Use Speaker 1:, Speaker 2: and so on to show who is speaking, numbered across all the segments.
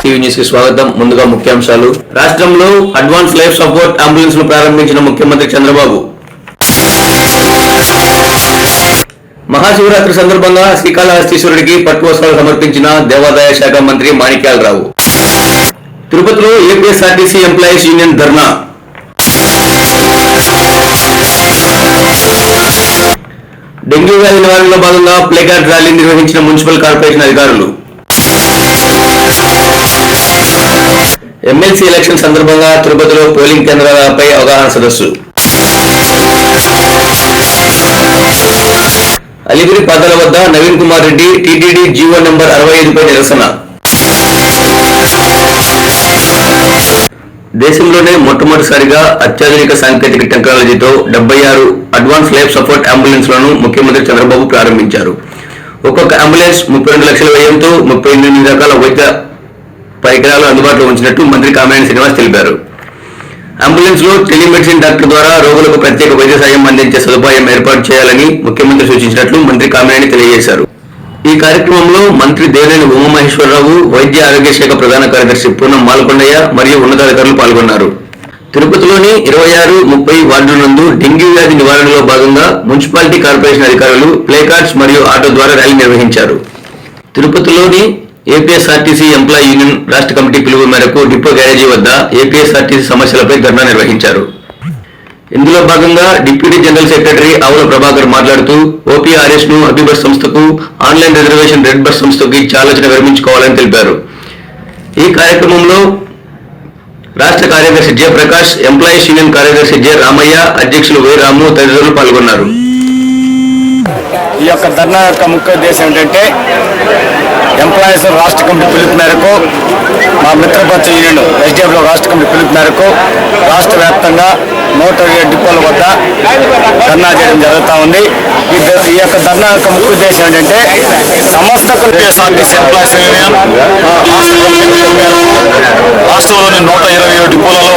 Speaker 1: TV news కి స్వాగతం. ముందుగా ముఖ్యాంశాలు. రాష్ట్రంలో అడ్వాన్స్ లైఫ్ సపోర్ట్ అంబులెన్స్ ను ప్రారంభించిన ముఖ్యమంత్రి చంద్రబాబు. మహాశివరాత్రి సందర్భంగా శ్రీకాళహస్తీశ్వరుడికి పట్టు వస్త్రాలు సమర్పించిన దేవాదాయ శాఖ మంత్రి మాణిక్యాలరావు. తిరుపతిలో ఏపీఎస్ఆర్టీసీ ఎంప్లాయీస్ యూనియన్ ధర్నా. డెంగ్యూ వ్యాధి నివారణలో భాగంగా ప్లేకార్డ్ ర్యాలీ నిర్వహించిన మున్సిపల్ కార్పొరేషన్ అధికారులు. ఎమ్మెల్సీ ఎలక్షన్ సందర్భంగా తిరుపతిలో పోలింగ్ కేంద్రాలపై అవగాహన సదస్సు. అలిగిరి పాదాల వద్ద Naveen Kumar Reddy TTD GO number 65పై నిరసన. దేశంలోనే మొట్టమొదటిసారిగా అత్యాధునిక సాంకేతిక టెక్నాలజీతో 76 అడ్వాన్స్ లైఫ్ సపోర్ట్ అంబులెన్స్లను ముఖ్యమంత్రి చంద్రబాబు ప్రారంభించారు. ఒక్కొక్క అంబులెన్స్ 32 లక్షల వ్యయంతో 38 రకాల వైద్య పరికరాలు అందుబాటులో ఉంచినట్టు మంత్రి కామినేని శ్రీనివాస్ తెలిపారు. అంబులెన్స్ లో టెలిమెడిసిన్ డాక్టర్ ద్వారా రోగులకు ప్రత్యేక వైద్య సాయం అందించే సదుపాయం ఏర్పాటు చేయాలని ముఖ్యమంత్రి సూచించినట్లు మంత్రి కామినేని తెలియజేశారు. ఈ కార్యక్రమంలో మంత్రి దేవినేని ఉమామహేశ్వరరావు, వైద్య ఆరోగ్య శాఖ ప్రధాన కార్యదర్శి పూనం మాల్కొండయ్య మరియు ఉన్నతాధికారులు పాల్గొన్నారు. తిరుపతిలోని 26, 30 వార్డుల నందు డెంగ్యూ వ్యాధి నివారణలో భాగంగా మున్సిపాలిటీ కార్పొరేషన్ అధికారులు ప్లేకార్డ్స్ మరియు ఆటో ద్వారా ర్యాలీ నిర్వహించారు. తిరుపతిలోని ఏపీఎస్ఆర్టీసీ ఎంప్లాయీ యూనియన్ రాష్ట్ర కమిటీ పిలుపు మేరకు డిపో గ్యారేజీ వద్ద ఏపీఎస్ఆర్టీసీ సమస్యలపై ధర్నా నిర్వహించారు. ఇందులో భాగంగా డిప్యూటీ జనరల్ సెక్రటరీ ఆవుల ప్రభాకర్ మాట్లాడుతూ ఓపీఆర్ఎస్ ను అభిబస్ సంస్థకు, ఆన్లైన్ రిజర్వేషన్ రెడ్ బస్ సంస్థకు ఇచ్చే ఆలోచన విరమించుకోవాలని తెలిపారు. ఈ కార్యక్రమంలో రాష్ట్ర కార్యదర్శి జయప్రకాష్, ఎంప్లాయీస్ యూనియన్ కార్యదర్శి జె రామయ్య, అధ్యక్షులు వై రాము తదితరులు పాల్గొన్నారు.
Speaker 2: ఈ యొక్క ధర్నా యొక్క ముఖ్య ఉద్దేశం ఏంటంటే ఎంప్లాయీస్ రాష్ట్ర కమిటీ పిలుపు మేరకు, మా మిత్రపక్ష యూనియన్ ఎస్డిఎఫ్లో రాష్ట్ర కమిటీ పిలుపు మేరకు రాష్ట్ర వ్యాప్తంగా 107 డిపోల వద్ద ధర్నా చేయడం జరుగుతూ ఉంది. ఈ యొక్క ధర్నా యొక్క ముఖ్య ఉద్దేశం ఏంటంటే సమస్త ఏపీఎస్ఆర్టీసీ ఎంప్లాయీస్ యూనియన్ రాష్ట్రంలోని 127 డిపోలలో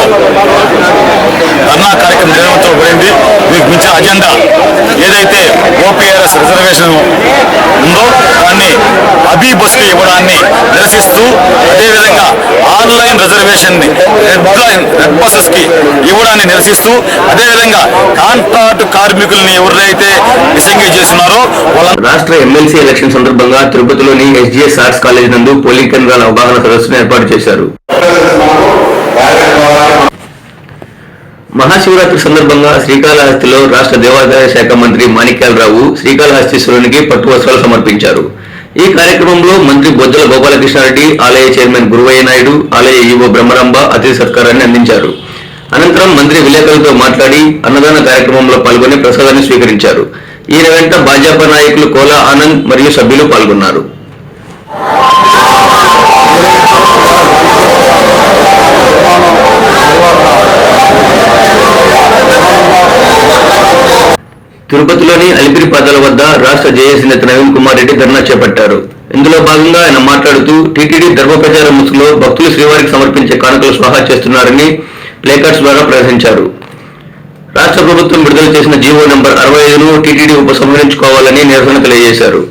Speaker 2: ధర్నా కార్యక్రమం నిర్వహించబడింది. మీకు మించిన అజెండా ఏదైతే ఓపీఆర్ఎస్ రిజర్వేషన్ ఉందో దాన్ని అబీ బస్కి ఇవ్వడాన్ని నిరసిస్తూ, అదేవిధంగా ఆన్లైన్ రిజర్వేషన్ ని రెడ్ బస్సెస్ కి ఇవ్వడాన్ని నిరసిస్తూ, అదేవిధంగా కాంట్రాక్ట్ కార్మికుల్ని ఎవరైతే డిసెంగేజ్ చేస్తున్నారో
Speaker 1: రాష్ట్ర ఎమ్మెల్సీ ఎలక్షన్ సందర్భంగా తిరుపతిలోని ఎస్జీఎస్ ఆర్ట్స్ కాలేజ్ నందు పోలింగ్ కేంద్రాల అవగాహన సదస్సును ఏర్పాటు చేశారు. మహాశివరాత్రి సందర్భంగా శ్రీకాళహస్తిలో రాష్ట్ర దేవాదాయ శాఖ మంత్రి మాణిక్యాలరావు శ్రీకాళహస్తీశ్వరునికి పట్టు వస్త్రాలు సమర్పించారు. ఈ కార్యక్రమంలో మంత్రి బొజ్జల గోపాలకృష్ణారెడ్డి, ఆలయ చైర్మన్ గురువయ్య నాయుడు, ఆలయ ఈవో బ్రహ్మరంభ అతిథి సత్కారాన్ని అందించారు. అనంతరం మంత్రి విలేకరులతో మాట్లాడి అన్నదాన కార్యక్రమంలో పాల్గొని ప్రసాదాన్ని స్వీకరించారు. ఈయన వెంట భాజపా నాయకులు కోలా ఆనంద్ మరియు సభ్యులు పాల్గొన్నారు. తిరుపతిలోని అలిపిరి పాదాల వద్ద రాష్ట్ర జేఏసీ నేత నవీన్ కుమార్ రెడ్డి ధర్నా చేపట్టారు. ఇందులో భాగంగా ఆయన మాట్లాడుతూ టీటీడీ ధర్మ ప్రచార ముసుగులో భక్తులు శ్రీవారికి సమర్పించే కానుకలు స్వాహా చేస్తున్నారని ప్లేకార్డ్స్ ద్వారా ప్రదర్శించారు. రాష్ట్ర ప్రభుత్వం విడుదల చేసిన జీవో నంబర్ 65ను టీటీడీ ఉపసంహరించుకోవాలని నిరసన తెలియజేశారు.